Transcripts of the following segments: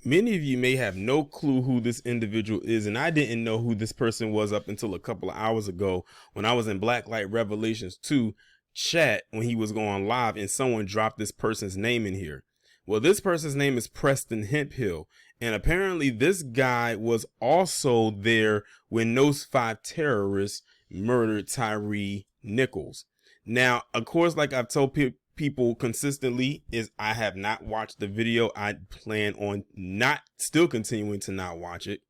Many of you may have no clue who this individual is, and I didn't know who this person was up until a couple of hours ago when I was in Blacklight Revelations 2 chat when he was going live and someone dropped this person's name in here. Well, this person's name is Preston Hemphill, and apparently this guy was also there when those 5 terrorists murdered Tyre Nichols. Now, of course, like I've told people consistently, is I have not watched the video. I plan on still continuing to not watch it.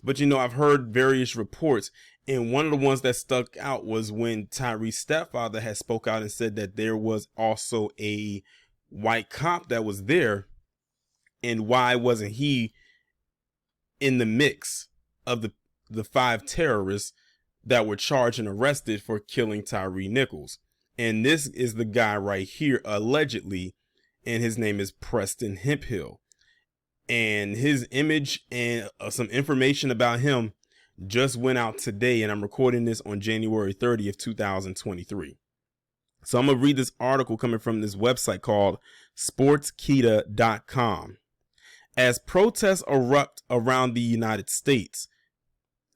But I've heard various reports, and one of the ones that stuck out was when Tyre's stepfather had spoke out and said that there was also a white cop that was there, and why wasn't he in the mix of the 5 terrorists that were charged and arrested for killing Tyre Nichols. And this is the guy right here, allegedly, and his name is Preston Hemphill. And his image and some information about him just went out today, and I'm recording this on January 30th, 2023. So I'm going to read this article coming from this website called sportskita.com. As protests erupt around the United States,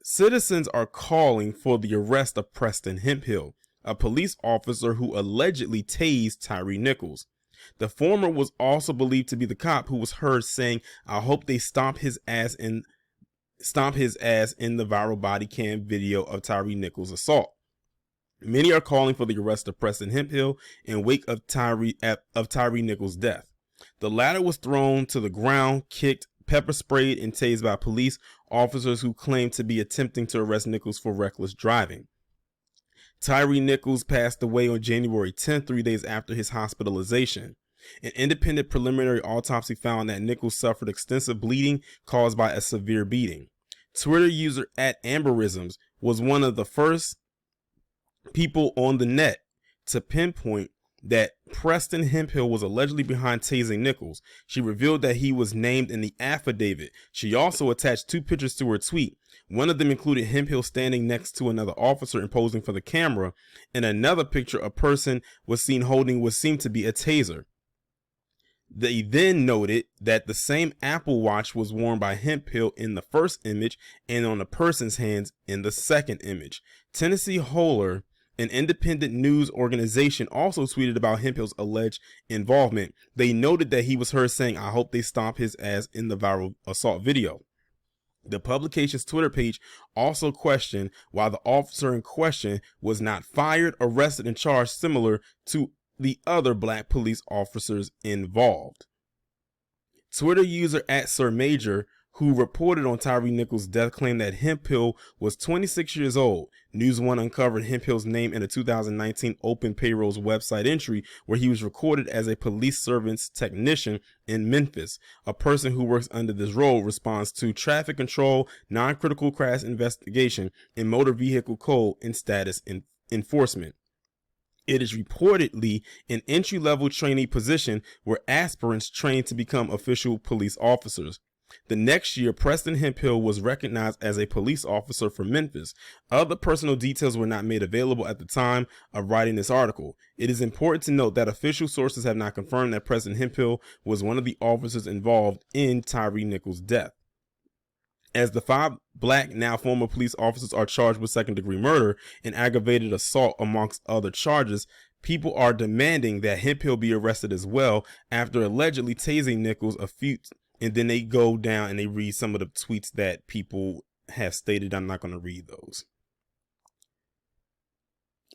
citizens are calling for the arrest of Preston Hemphill, a police officer who allegedly tased Tyre Nichols. The former was also believed to be the cop who was heard saying, "I hope they stomp his ass in the viral body cam video of Tyre Nichols' assault." Many are calling for the arrest of Preston Hemphill in wake of Tyre Nichols' death. The latter was thrown to the ground, kicked, pepper sprayed, and tased by police officers who claimed to be attempting to arrest Nichols for reckless driving. Tyre Nichols passed away on January 10th, 3 days after his hospitalization. An independent preliminary autopsy found that Nichols suffered extensive bleeding caused by a severe beating. Twitter user @Amberisms was one of the first people on the net to pinpoint that Preston Hemphill was allegedly behind tasing Nichols. She revealed that he was named in the affidavit. She also attached 2 pictures to her tweet. One of them included Hemphill standing next to another officer and posing for the camera. In another picture, a person was seen holding what seemed to be a taser. They then noted that the same Apple Watch was worn by Hemphill in the first image and on the person's hands in the second image. Tennessee Holler, an independent news organization, also tweeted about Hemphill's alleged involvement. They noted that he was heard saying, "I hope they stomp his ass" in the viral assault video. The publication's Twitter page also questioned why the officer in question was not fired, arrested, and charged similar to the other black police officers involved. Twitter user @SirMajor, who reported on Tyre Nichols' death, claimed that Hemphill was 26 years old. News One uncovered Hemphill's name in a 2019 Open Payrolls website entry where he was recorded as a police service technician in Memphis. A person who works under this role responds to traffic control, non-critical crash investigation, and motor vehicle code and status enforcement. It is reportedly an entry-level trainee position where aspirants train to become official police officers. The next year, Preston Hemphill was recognized as a police officer for Memphis. Other personal details were not made available at the time of writing this article. It is important to note that official sources have not confirmed that Preston Hemphill was one of the officers involved in Tyre Nichols' death. As the 5 black, now former police officers are charged with second-degree murder and aggravated assault amongst other charges, people are demanding that Hemphill be arrested as well after allegedly tasing Nichols a few. And then they go down and they read some of the tweets that people have stated. I'm not going to read those.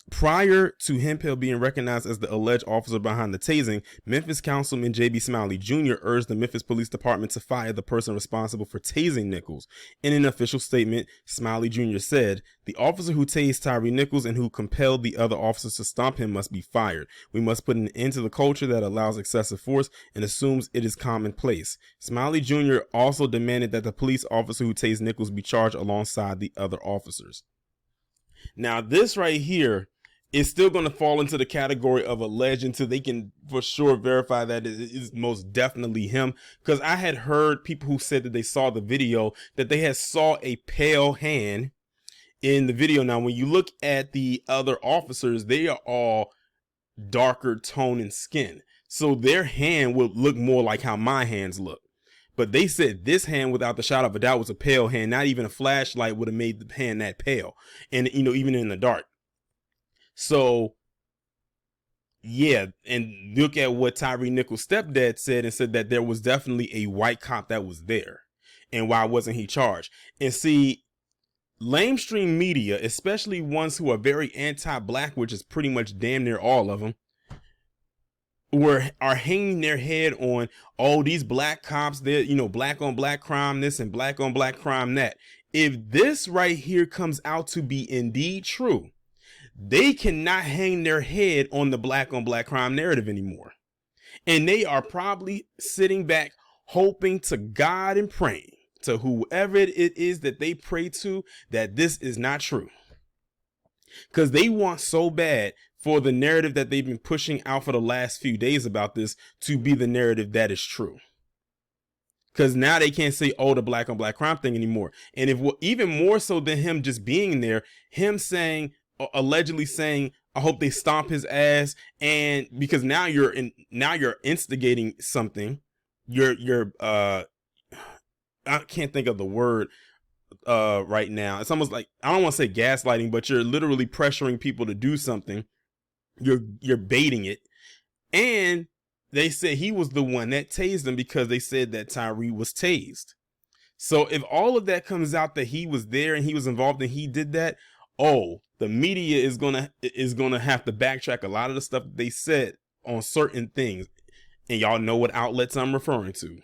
Prior to Hemphill being recognized as the alleged officer behind the tasing, Memphis Councilman J.B. Smiley Jr. urged the Memphis Police Department to fire the person responsible for tasing Nichols. In an official statement, Smiley Jr. said, "The officer who tased Tyre Nichols and who compelled the other officers to stomp him must be fired. We must put an end to the culture that allows excessive force and assumes it is commonplace." Smiley Jr. also demanded that the police officer who tased Nichols be charged alongside the other officers. Now, this right here is still going to fall into the category of alleged until they can for sure verify that it is most definitely him. Because I had heard people who said that they saw the video, that they had saw a pale hand in the video. Now, when you look at the other officers, they are all darker tone in skin. So their hand will look more like how my hands look. But they said this hand, without the shadow of a doubt, was a pale hand. Not even a flashlight would have made the hand that pale. And, you know, even in the dark. So, yeah. And look at what Tyre Nichols' stepdad said, and said that there was definitely a white cop that was there. And why wasn't he charged? And see, lamestream media, especially ones who are very anti-black, which is pretty much damn near all of them, are hanging their head on, oh, these black cops, they're, you know, black on black crime this and black on black crime that. If this right here comes out to be indeed true, they cannot hang their head on the black on black crime narrative anymore. And they are probably sitting back hoping to God and praying to whoever it is that they pray to that this is not true. Because they want so bad for the narrative that they've been pushing out for the last few days about this to be the narrative that is true. Because now they can't say, oh, the black on black crime thing anymore. And if even more so than him just being there, him saying, allegedly saying, I hope they stomp his ass. And because now you're instigating something. I can't think of the word right now. It's almost like, I don't want to say gaslighting, but you're literally pressuring people to do something. You're baiting it. And they said he was the one that tased him because they said that Tyre was tased. So if all of that comes out that he was there and he was involved and he did that, oh, the media is gonna have to backtrack a lot of the stuff that they said on certain things. And y'all know what outlets I'm referring to.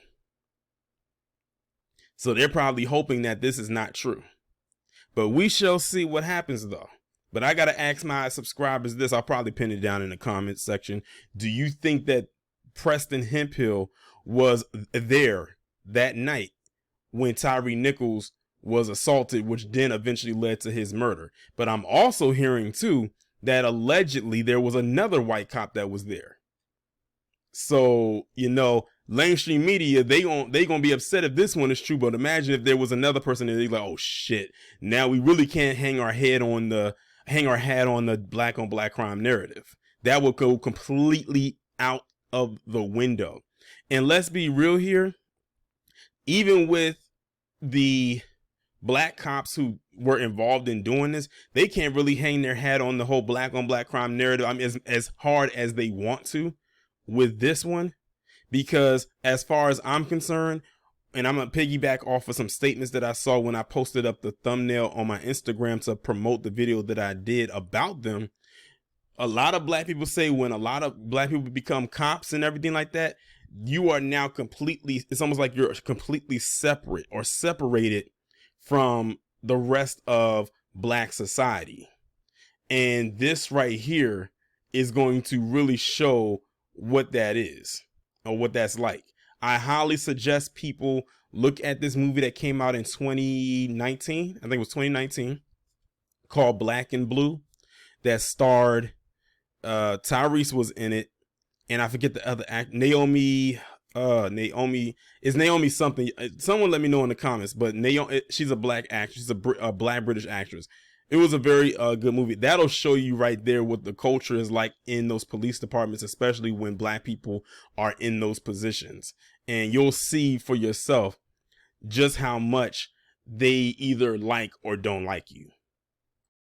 So they're probably hoping that this is not true. But we shall see what happens though. But I got to ask my subscribers this. I'll probably pin it down in the comments section. Do you think that Preston Hemphill was there that night when Tyre Nichols was assaulted, which then eventually led to his murder? But I'm also hearing too that allegedly there was another white cop that was there. So, you know, lamestream media, they gonna be upset if this one is true. But imagine if there was another person and they're like, oh shit, now we really can't hang our hat on the black on black crime narrative. That will go completely out of the window. And let's be real here, even with the black cops who were involved in doing this, they can't really hang their hat on the whole black on black crime narrative. I mean, as hard as they want to with this one, because as far as I'm concerned, and I'm going to piggyback off of some statements that I saw when I posted up the thumbnail on my Instagram to promote the video that I did about them. A lot of black people say when a lot of black people become cops and everything like that, you are now completely, it's almost like you're completely separate or separated from the rest of black society. And this right here is going to really show what that is or what that's like. I highly suggest people look at this movie that came out in 2019. I think it was 2019, called Black and Blue, that starred Tyrese was in it, and I forget the other act. Naomi something. Someone let me know in the comments. But she's a black actress. She's a black British actress. It was a very good movie. That'll show you right there what the culture is like in those police departments, especially when black people are in those positions. And you'll see for yourself just how much they either like or don't like you.